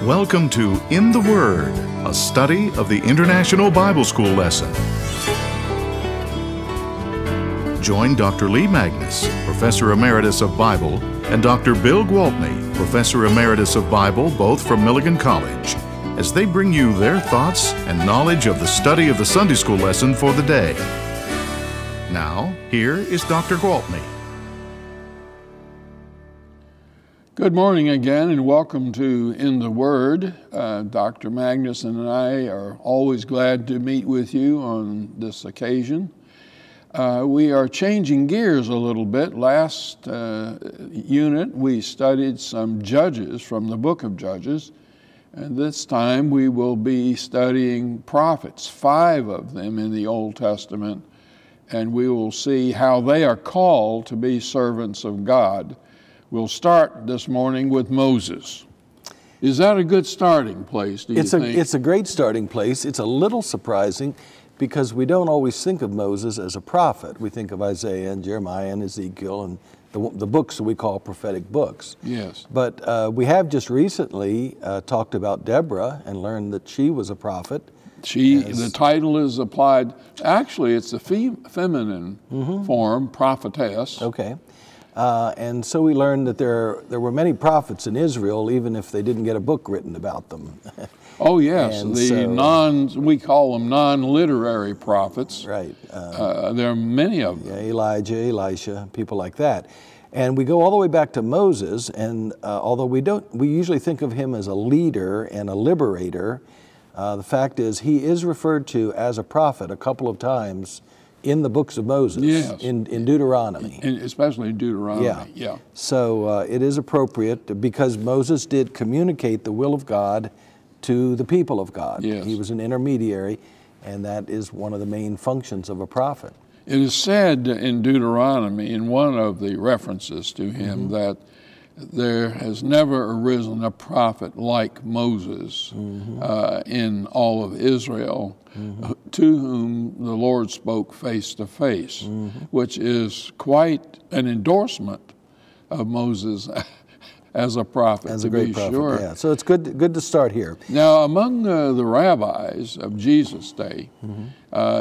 Welcome to In the Word, a study of the International Bible School lesson. Join Dr. Lee Magnus, Professor Emeritus of Bible, and Dr. Bill Gwaltney, Professor Emeritus of Bible, both from Milligan College, as they bring you their thoughts and knowledge of the study of the Sunday School lesson for the day. Now, here is Dr. Gwaltney. Good morning again, and welcome to In the Word. Dr. Magnus and I are always glad to meet with you on this occasion. We are changing gears a little bit. Last unit, we studied some Judges from the book of Judges, and this time we will be studying prophets, 5 of them in the Old Testament, and we will see how they are called to be servants of God. We'll start this morning with Moses. Is that a good starting place, do you think? It's a great starting place. It's a little surprising because we don't always think of Moses as a prophet. We think of Isaiah and Jeremiah and Ezekiel and the books that we call prophetic books. Yes. But we have just recently talked about Deborah and learned that she was a prophet. The title is applied, actually it's the feminine form, prophetess. Okay. And so we learned that there were many prophets in Israel, even if they didn't get a book written about them. Oh yes, we call them non-literary prophets. Right. There are many of them. Yeah, Elijah, Elisha, people like that. And we go all the way back to Moses, and although we usually think of him as a leader and a liberator, the fact is he is referred to as a prophet a couple of times in the books of Moses, yes. in Deuteronomy. Especially in Deuteronomy, yeah. So it is appropriate because Moses did communicate the will of God to the people of God. Yes. He was an intermediary, and that is one of the main functions of a prophet. It is said in Deuteronomy, in one of the references to him, that there has never arisen a prophet like Moses in all of Israel, to whom the Lord spoke face to face, which is quite an endorsement of Moses as a prophet, as a great prophet, sure. Yeah. So it's good to start here. Now, among the rabbis of Jesus' day,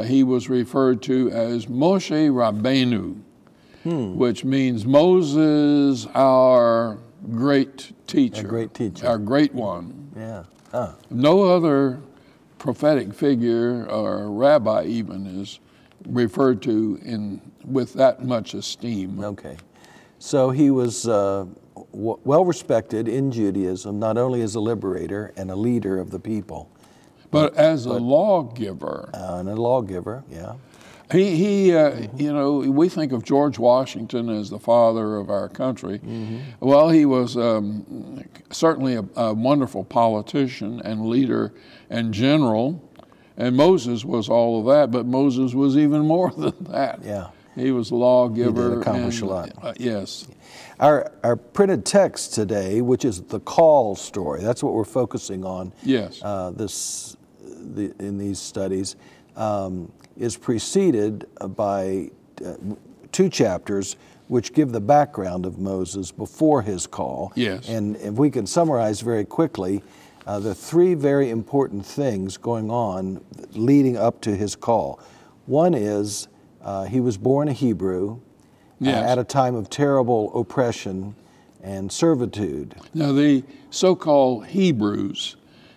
he was referred to as Moshe Rabbeinu, which means Moses, our great teacher. A great teacher. Our great one. Yeah. No other prophetic figure or rabbi even is referred to with that much esteem. Okay. So he was well respected in Judaism, not only as a liberator and a leader of the people, but as a lawgiver. And a lawgiver, yeah. We think of George Washington as the father of our country. Well, he was certainly a wonderful politician and leader and general, and Moses was all of that, but Moses was even more than that. Yeah. He was a lawgiver. He did accomplish a lot. Yes. Our printed text today, which is the call story, that's what we're focusing on. Yes. In these studies, is preceded by 2 chapters which give the background of Moses before his call. Yes. And if we can summarize very quickly, the 3 very important things going on leading up to his call. One is he was born a Hebrew at a time of terrible oppression and servitude. Now the so-called Hebrews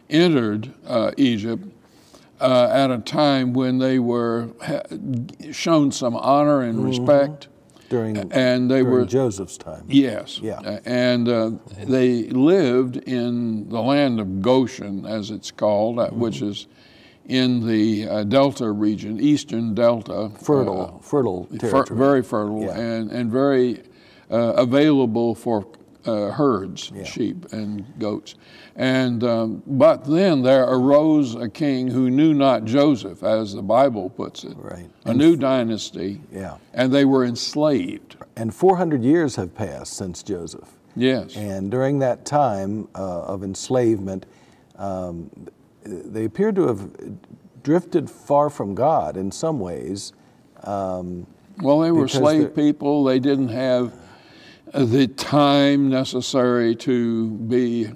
entered Egypt at a time when they were shown some honor and respect. During Joseph's time. Yes. Yeah. And they lived in the land of Goshen, as it's called, which is in the Delta region, eastern Delta. Fertile territory. Very fertile, and very available for herds, sheep and goats. And but then there arose a king who knew not Joseph, as the Bible puts it. Right. A new dynasty. Yeah. And they were enslaved. And 400 years have passed since Joseph. Yes. And during that time of enslavement, they appear to have drifted far from God in some ways. Well, they were slave people. They didn't have the time necessary to be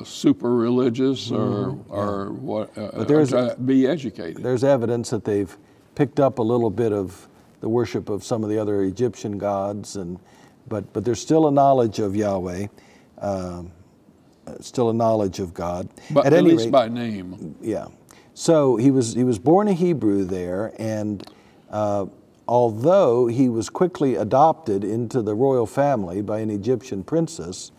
super religious or what, be educated. There's evidence that they've picked up a little bit of the worship of some of the other Egyptian gods, but there's still a knowledge of Yahweh, still a knowledge of God. But at least by name. Yeah. So he was born a Hebrew there, and although he was quickly adopted into the royal family by an Egyptian princess,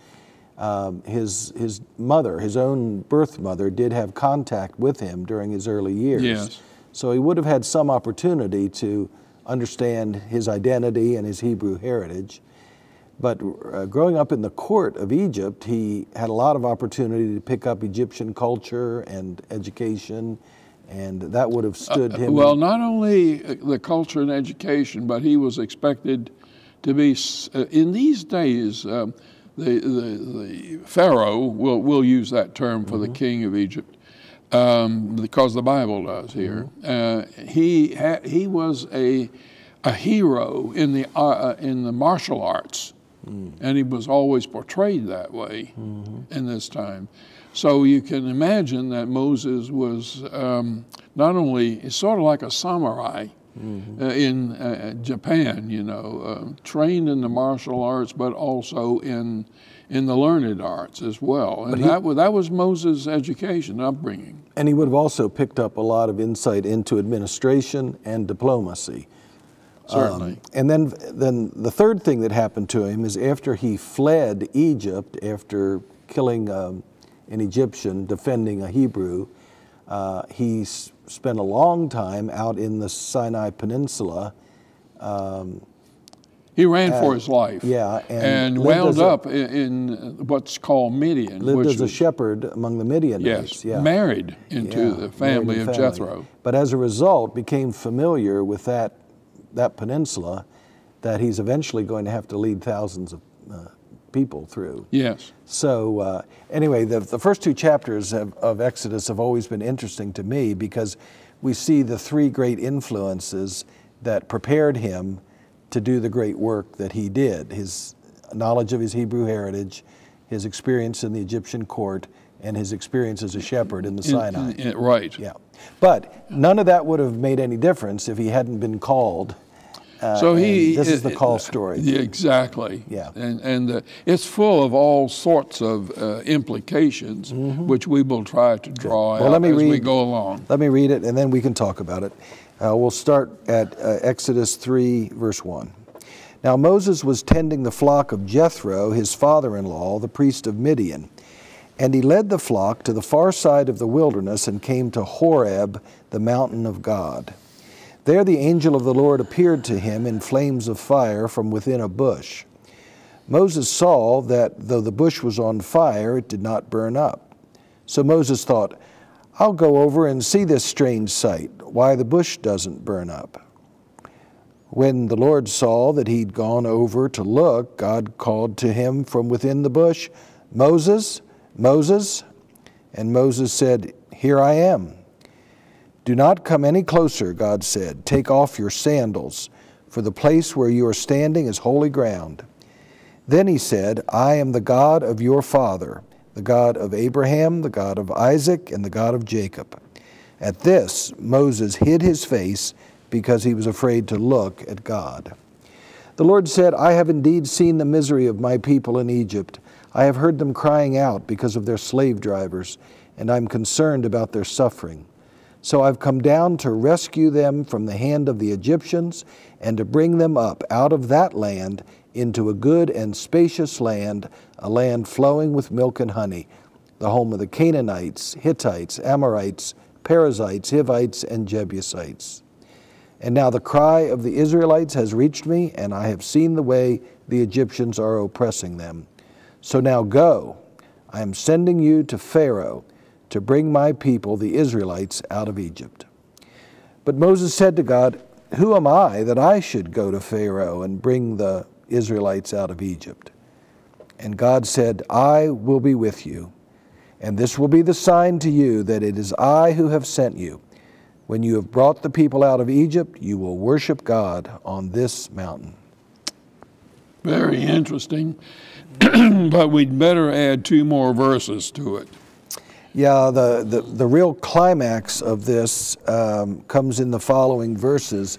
his mother, his own birth mother, did have contact with him during his early years. Yes. So he would have had some opportunity to understand his identity and his Hebrew heritage. But growing up in the court of Egypt, he had a lot of opportunity to pick up Egyptian culture and education, and that would have stood him. Well, not only the culture and education, but he was expected to be, in these days, the Pharaoh, we'll use that term for the king of Egypt, because the Bible does here. He was a hero in the martial arts. And he was always portrayed that way in this time. So you can imagine that Moses was not only sort of like a samurai in Japan, you know, trained in the martial arts, but also in the learned arts as well. And that was Moses' education, upbringing. And he would have also picked up a lot of insight into administration and diplomacy. Certainly. And then the third thing that happened to him is after he fled Egypt, after killing an Egyptian, defending a Hebrew, he spent a long time out in the Sinai Peninsula. He ran for his life. Yeah. And wound up in what's called Midian. Lived as a shepherd among the Midianites. Yes, yeah. Married into the family of Jethro. But as a result, became familiar with that peninsula that he's eventually going to have to lead thousands of people through. Yes. So anyway, the first two chapters of Exodus have always been interesting to me because we see the three great influences that prepared him to do the great work that he did. His knowledge of his Hebrew heritage, his experience in the Egyptian court, and his experience as a shepherd in the Sinai. Right. Yeah. But none of that would have made any difference if he hadn't been called. So this is the call story. Exactly. Yeah. And it's full of all sorts of implications, which we will try to draw out as we go along. Let me read it, and then we can talk about it. We'll start at Exodus 3, verse 1. Now Moses was tending the flock of Jethro, his father-in-law, the priest of Midian. And he led the flock to the far side of the wilderness and came to Horeb, the mountain of God. There the angel of the Lord appeared to him in flames of fire from within a bush. Moses saw that though the bush was on fire, it did not burn up. So Moses thought, I'll go over and see this strange sight, why the bush doesn't burn up. When the Lord saw that he'd gone over to look, God called to him from within the bush, Moses, Moses. And Moses said, Here I am. Do not come any closer, God said. Take off your sandals, for the place where you are standing is holy ground. Then he said, I am the God of your father, the God of Abraham, the God of Isaac, and the God of Jacob. At this, Moses hid his face because he was afraid to look at God. The Lord said, I have indeed seen the misery of my people in Egypt. I have heard them crying out because of their slave drivers, and I'm concerned about their suffering. So I've come down to rescue them from the hand of the Egyptians and to bring them up out of that land into a good and spacious land, a land flowing with milk and honey, the home of the Canaanites, Hittites, Amorites, Perizzites, Hivites, and Jebusites. And now the cry of the Israelites has reached me, and I have seen the way the Egyptians are oppressing them. So now go, I am sending you to Pharaoh to bring my people, the Israelites, out of Egypt. But Moses said to God, Who am I that I should go to Pharaoh and bring the Israelites out of Egypt? And God said, I will be with you, and this will be the sign to you that it is I who have sent you. When you have brought the people out of Egypt, you will worship God on this mountain. Very interesting. But we'd better add 2 more verses to it. Yeah, the real climax of this comes in the following verses,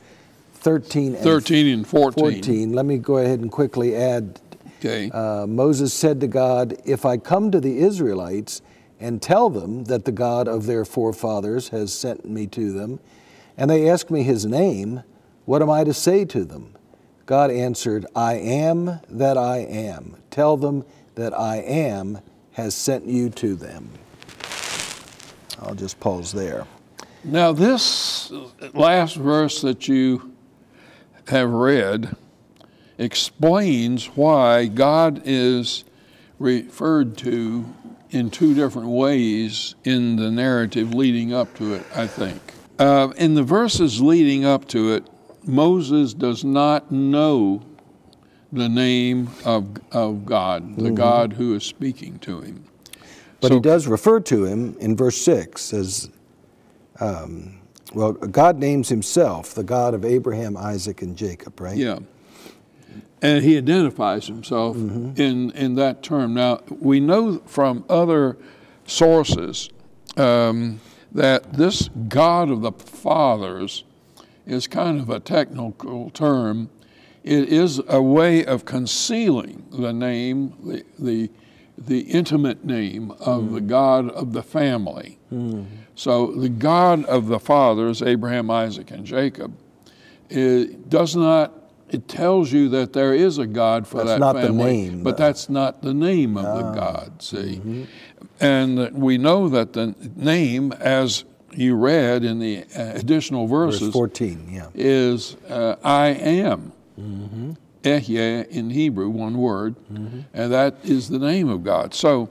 13 and 14. Let me go ahead and quickly add. Okay. Moses said to God, "If I come to the Israelites and tell them that the God of their forefathers has sent me to them, and they ask me his name, what am I to say to them?" God answered, "I am that I am. Tell them that I am has sent you to them." I'll just pause there. Now this last verse that you have read explains why God is referred to in 2 different ways in the narrative leading up to it, I think. In the verses leading up to it, Moses does not know the name of God, the God who is speaking to him. But he does refer to him in verse 6 as, God names himself the God of Abraham, Isaac, and Jacob, right? Yeah. And he identifies himself in that term. Now, we know from other sources that this God of the fathers is kind of a technical term. It is a way of concealing the name, the intimate name of the God of the family. So the God of the fathers, Abraham, Isaac, and Jacob, it tells you that there is a God for that family. That's not the name. But that's not the name of the God, see? And we know that the name, as you read in the additional verses, verse 14, yeah, is I am. Ehyeh in Hebrew, one word, and that is the name of God. So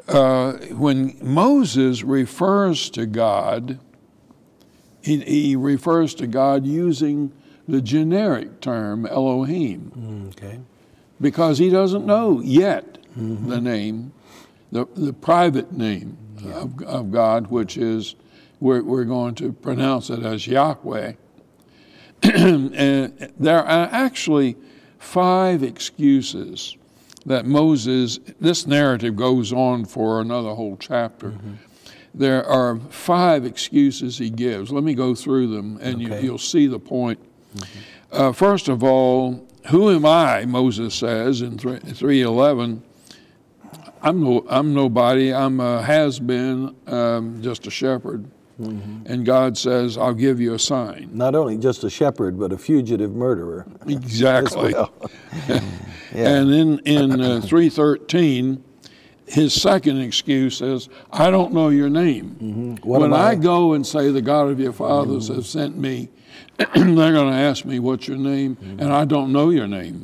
when Moses refers to God, he refers to God using the generic term Elohim, because he doesn't know yet the name, the private name of God, which is, we're going to pronounce it as Yahweh. And there are actually 5 excuses that Moses, this narrative goes on for another whole chapter. There are 5 excuses he gives. Let me go through them, and you'll see the point. First of all, who am I, Moses says in 3:11. I'm nobody, I'm a has-been, just a shepherd. And God says, I'll give you a sign. Not only just a shepherd, but a fugitive murderer. Exactly. Well. And in 3:13, his second excuse is, I don't know your name. When I go and say the God of your fathers has sent me, they're going to ask me what's your name, and I don't know your name.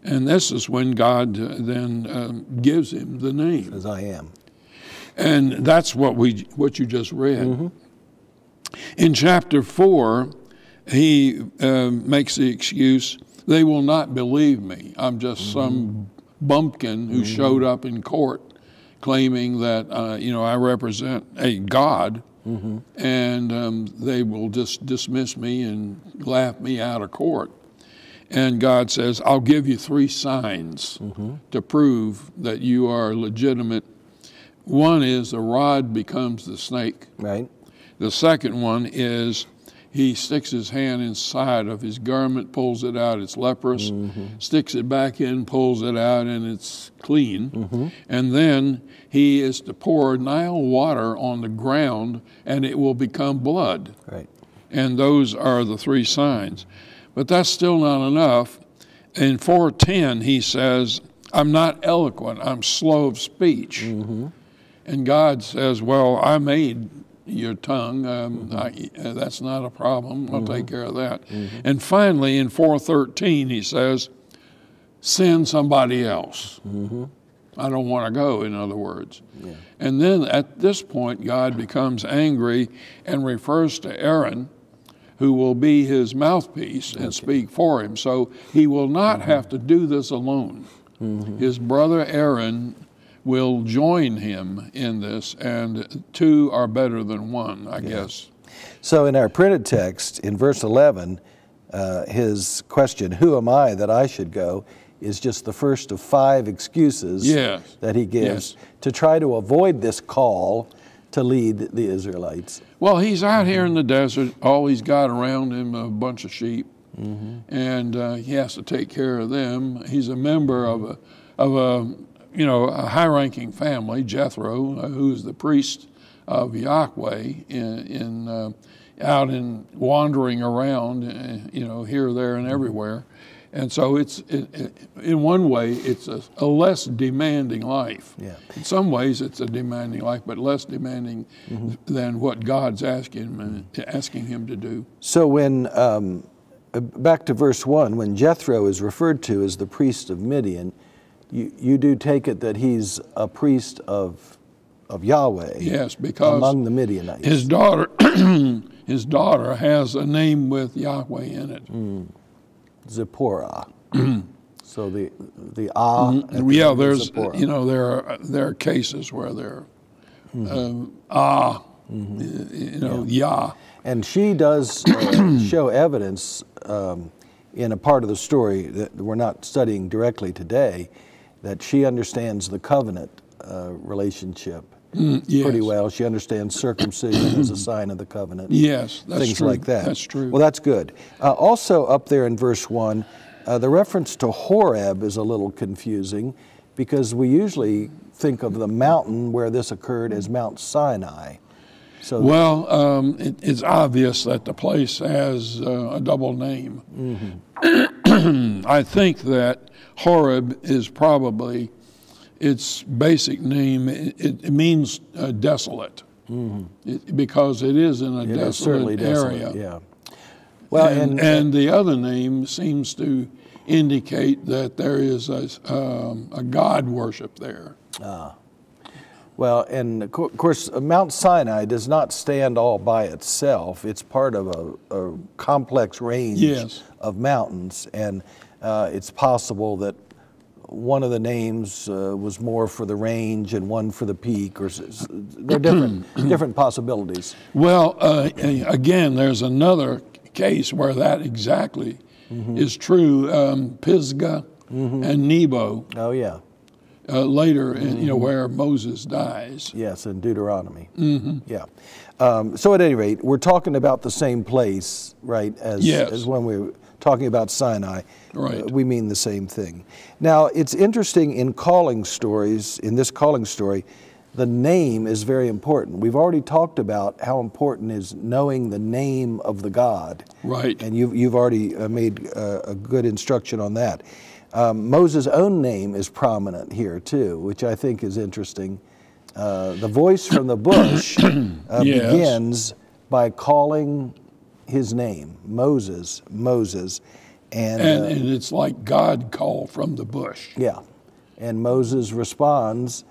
And this is when God then gives him the name. As I am. And that's what you just read. In chapter 4, he makes the excuse, they will not believe me. I'm just some bumpkin who showed up in court claiming that, I represent a God, and they will just dismiss me and laugh me out of court. And God says, I'll give you 3 signs to prove that you are legitimate. One is the rod becomes the snake. Right. The second one is he sticks his hand inside of his garment, pulls it out, it's leprous, sticks it back in, pulls it out, and it's clean. And then he is to pour Nile water on the ground, and it will become blood. Right. And those are the 3 signs. But that's still not enough. In 4:10, he says, I'm not eloquent, I'm slow of speech. And God says, well, I made your tongue. That's not a problem. I'll take care of that. And finally, in 4:13, he says, send somebody else. I don't want to go, in other words. And then at this point, God becomes angry and refers to Aaron, who will be his mouthpiece and speak for him. So he will not have to do this alone. His brother Aaron will join him in this, and 2 are better than 1, I guess. So in our printed text, in verse 11, his question, who am I that I should go, is just the first of 5 excuses Yes. that he gives Yes. to try to avoid this call to lead the Israelites. Well, he's out here in the desert. All he's got around him a bunch of sheep, and he has to take care of them. He's a member of a high-ranking family, Jethro, who's the priest of Yahweh, out in wandering around, here, there, and everywhere. And so in one way, it's a less demanding life. Yeah. In some ways, it's a demanding life, but less demanding than what God's asking him to do. So when, back to verse 1, when Jethro is referred to as the priest of Midian, you do take it that he's a priest of Yahweh. Yes, because among the Midianites. His daughter has a name with Yahweh in it. Zipporah. So the Yeah, there's Zipporah. There are cases where there Yah. And she does show evidence in a part of the story that we're not studying directly today, that she understands the covenant relationship Yes. pretty well. She understands circumcision as a sign of the covenant. Yes, that's things true. like that. That's true. Well, that's good. Also up there in verse 1, the reference to Horeb is a little confusing because we usually think of the mountain where this occurred as Mount Sinai. So it's obvious that the place has a double name. I think that Horeb is probably its basic name. It means desolate, because it is in a desolate area. Yeah. Well, and the other name seems to indicate that there is a God worship there. Well, and of course, Mount Sinai does not stand all by itself. It's part of a complex range of mountains, and it's possible that one of the names was more for the range and one for the peak, or there are different possibilities. Well, again, there's another case where that exactly is true. Pisgah and Nebo. Oh yeah. Later, where Moses dies. Yes, in Deuteronomy. Yeah. So at any rate, we're talking about the same place, right? As when we were talking about Sinai. Right. We mean the same thing. Now, it's interesting in calling stories. In this calling story, the name is very important. We've already talked about how important is knowing the name of the God. Right. And you've already made a good instruction on that. Moses' own name is prominent here too, which I think is interesting. The voice from the bush begins by calling his name, Moses, and it's like God called from the bush. Yeah, and Moses responds,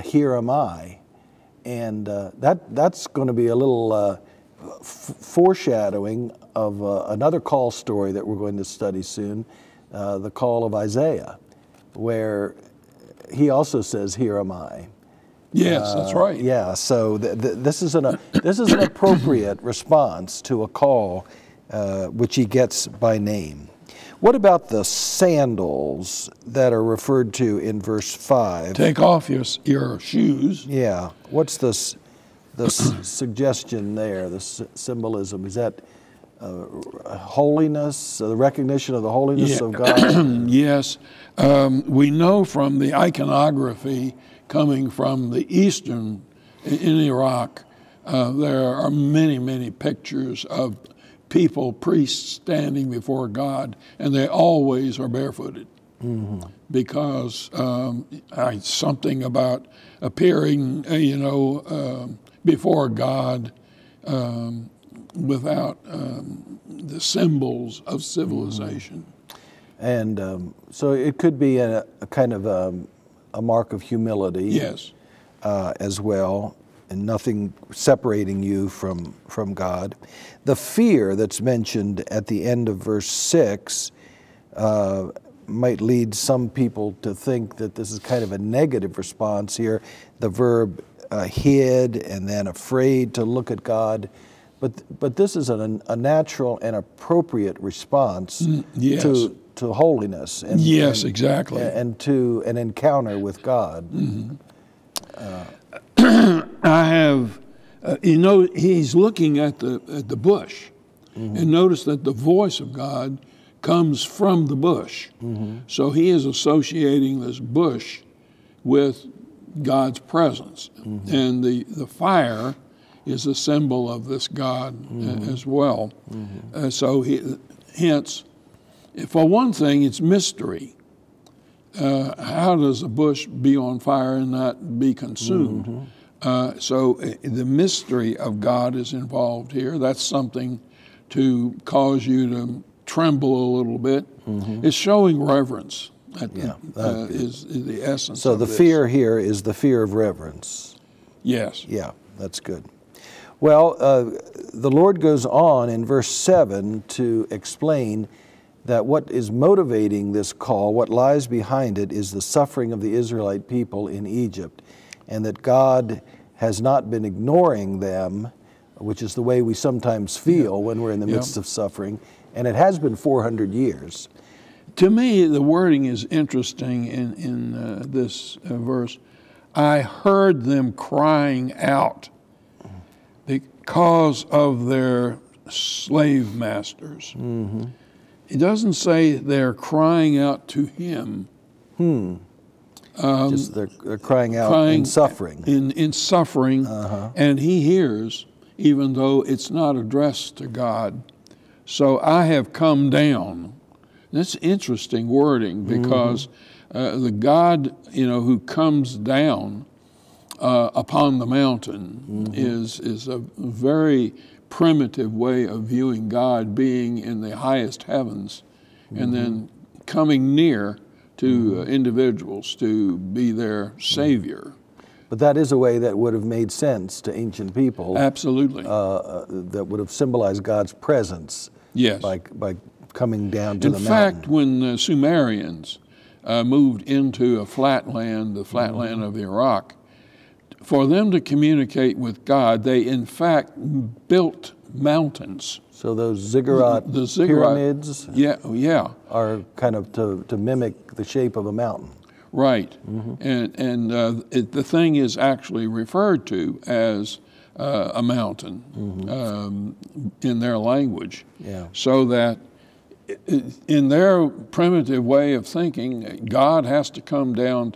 "Here am I," and that's going to be a little foreshadowing of another call story that we're going to study soon. The call of Isaiah, where he also says, "Here am I." Yes, that's right. Yeah, so this is an appropriate response to a call which he gets by name. What about the sandals that are referred to in verse 5? Take off your shoes. Yeah. What's the suggestion there? The symbolism, is that holiness, the recognition of the holiness of God? Yes. We know from the iconography coming from the eastern, in Iraq, there are many, many pictures of people, priests standing before God, and they always are barefooted. Because something about appearing, before God without the symbols of civilization. And so it could be a kind of a mark of humility. Yes. As well, and nothing separating you from God. The fear that's mentioned at the end of verse 6 might lead some people to think that this is kind of a negative response here. The verb hid and then afraid to look at God. But this is a natural and appropriate response holiness. And, yes, exactly. And to an encounter with God. I have, he's looking at the bush, and notice that the voice of God comes from the bush. So he is associating this bush with God's presence, and the fire is a symbol of this God as well. Hence, for one thing, it's mystery. How does a bush be on fire and not be consumed? So the mystery of God is involved here. That's something to cause you to tremble a little bit. It's showing reverence. Is the essence. So of the this. fear here is the fear of reverence. Yes. Yeah, that's good. Well, the Lord goes on in verse 7 to explain that what is motivating this call, what lies behind it, is the suffering of the Israelite people in Egypt, and that God has not been ignoring them, which is the way we sometimes feel when we're in the midst of suffering, and it has been 400 years. To me, the wording is interesting in this verse. I heard them crying out because of their slave masters. It doesn't say they're crying out to him. Just they're crying out in suffering. In suffering, and he hears, even though it's not addressed to God. So I have come down. That's interesting wording, because the God, who comes down upon the mountain is a very primitive way of viewing God, being in the highest heavens and then coming near to individuals to be their Savior. But that is a way that would have made sense to ancient people. Absolutely. That would have symbolized God's presence. Yes. By coming down to the mountain. In fact, when the Sumerians moved into a flatland, the flatland of Iraq, for them to communicate with God, they in fact built mountains. So those ziggurat pyramids are kind of to mimic the shape of a mountain. Right. And the thing is actually referred to as a mountain in their language. So that in their primitive way of thinking, God has to come down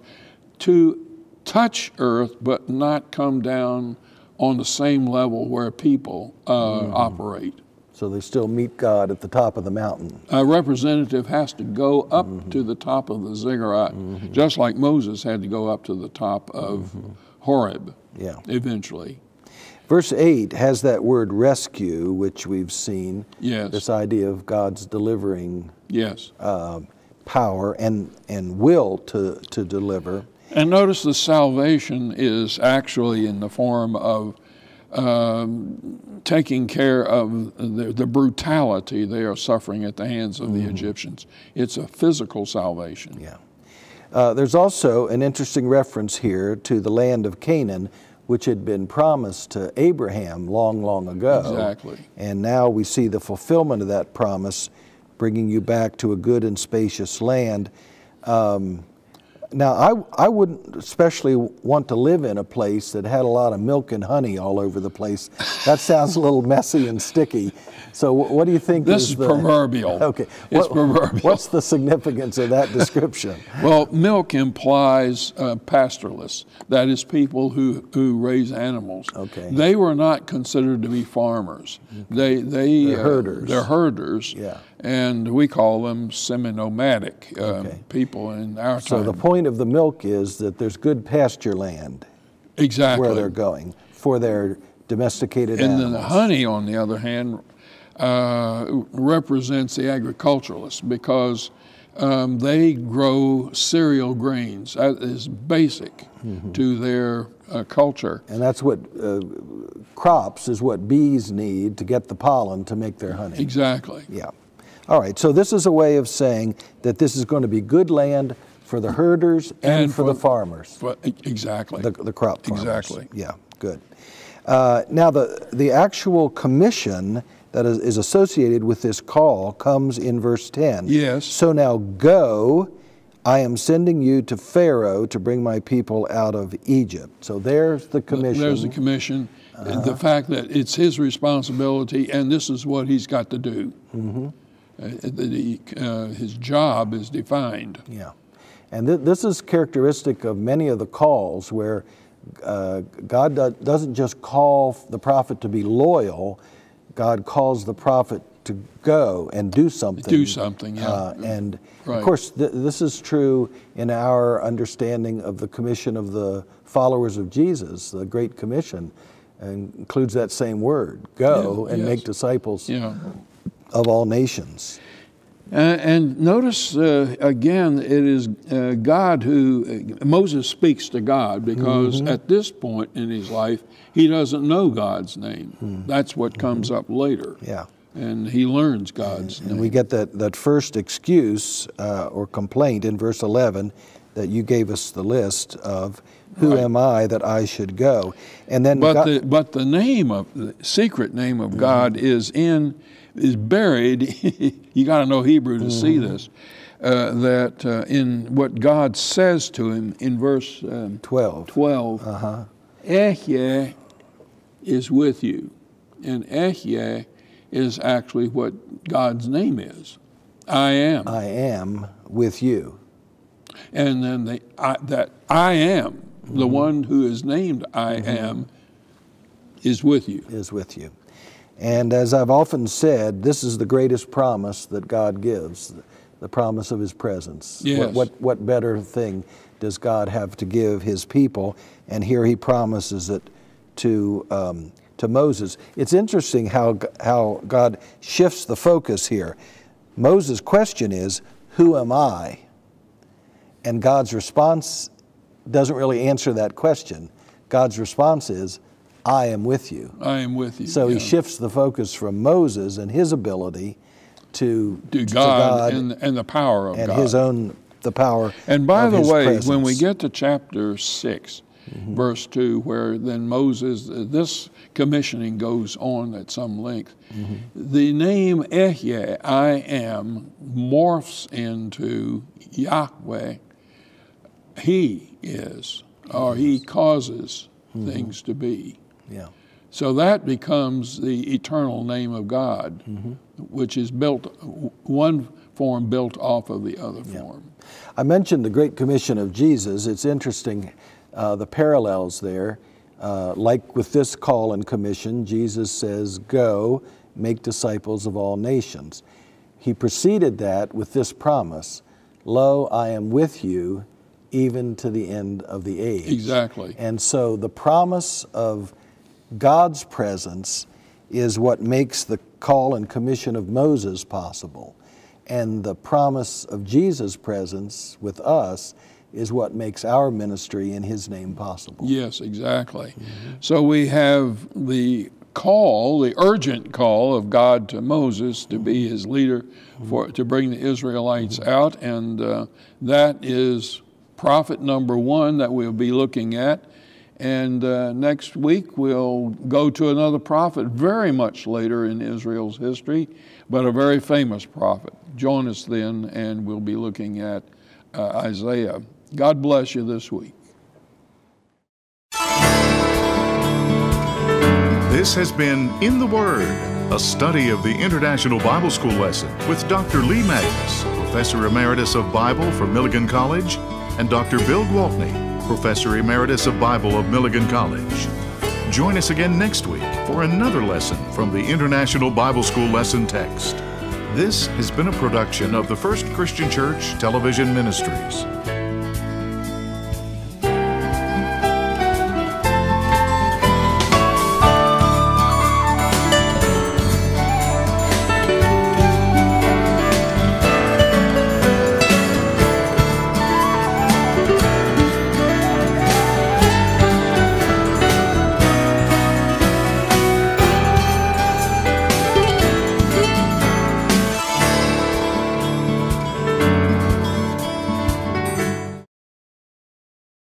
to touch earth, but not come down on the same level where people operate. So they still meet God at the top of the mountain. A representative has to go up to the top of the ziggurat, just like Moses had to go up to the top of Horeb eventually. Verse 8 has that word rescue, which we've seen. Yes. This idea of God's delivering power and will to deliver. And notice the salvation is actually in the form of taking care of the brutality they are suffering at the hands of the Egyptians. It's a physical salvation. There's also an interesting reference here to the land of Canaan, which had been promised to Abraham long, long ago. Exactly. And now we see the fulfillment of that promise, bringing you back to a good and spacious land. Now, I wouldn't especially want to live in a place that had a lot of milk and honey all over the place. That sounds a little messy and sticky. So what do you think This is proverbial. Okay. It's proverbial. What's the significance of that description? Well, milk implies pastoralists. That is, people who raise animals. Okay. They were not considered to be farmers. They're herders. They're herders. Yeah. And we call them semi-nomadic people in our time. So the point of the milk is that there's good pasture land. Exactly. Where they're going for their domesticated animals. animals. And then the honey, on the other hand, represents the agriculturalists, because they grow cereal grains. That is basic to their culture. And that's what crops is what bees need to get the pollen to make their honey. Exactly. Yeah. All right, so this is a way of saying that this is going to be good land for the herders and for the farmers. Exactly. The crop farmers. Exactly. Yeah, good. Now the actual commission that is associated with this call comes in verse 10. Yes. So now go, I am sending you to Pharaoh to bring my people out of Egypt. So there's the commission. There's the commission. The fact that it's his responsibility, and this is what he's got to do. His job is defined. Yeah. And this is characteristic of many of the calls where God doesn't just call the prophet to be loyal, God calls the prophet to go and do something. Do something, yeah. And right. Of course, this is true in our understanding of the commission of the followers of Jesus. The Great Commission includes that same word, go and make disciples of all nations. And notice, again, it is God who, Moses speaks to God because at this point in his life, he doesn't know God's name. That's what comes up later. Yeah. And he learns God's name. And we get that first excuse or complaint in verse 11 that you gave us the list of, who am I that I should go? And then but the name of the secret name of God is buried. You got to know Hebrew to see this. That in what God says to him in verse 12. Ehyeh is with you, and Ehyeh is actually what God's name is. I am. I am with you. And then that I am, the one who is named I am, is with you. Is with you. And as I've often said, this is the greatest promise that God gives, the promise of his presence. Yes. What better thing does God have to give his people? And here he promises it to Moses. It's interesting how God shifts the focus here. Moses' question is, who am I? And God's response doesn't really answer that question. God's response is, I am with you. I am with you. So he shifts the focus from Moses and his ability to God and the power of and God. The power and by of the his way, presence. when we get to chapter 6, verse 2, where then Moses, this commissioning goes on at some length, the name Ehyeh, I am, morphs into Yahweh. He is, or he causes things to be. Yeah. So that becomes the eternal name of God, which is built, one form built off of the other form. I mentioned the Great Commission of Jesus. It's interesting, the parallels there. Like with this call and commission, Jesus says, go, make disciples of all nations. He preceded that with this promise, lo, I am with you even to the end of the age. Exactly. And so the promise of God's presence is what makes the call and commission of Moses possible. And the promise of Jesus' presence with us is what makes our ministry in his name possible. Yes, exactly. So we have the call, the urgent call of God to Moses to be his leader to bring the Israelites out, and that is prophet number 1 that we'll be looking at. And next week we'll go to another prophet very much later in Israel's history, but a very famous prophet. Join us then, and we'll be looking at Isaiah. God bless you this week. This has been In the Word, a study of the International Bible School lesson with Dr. Lee Magnus, Professor Emeritus of Bible from Milligan College, and Dr. Bill Gwaltney, Professor Emeritus of Bible of Milligan College. Join us again next week for another lesson from the International Bible School lesson text. This has been a production of the First Christian Church Television Ministries.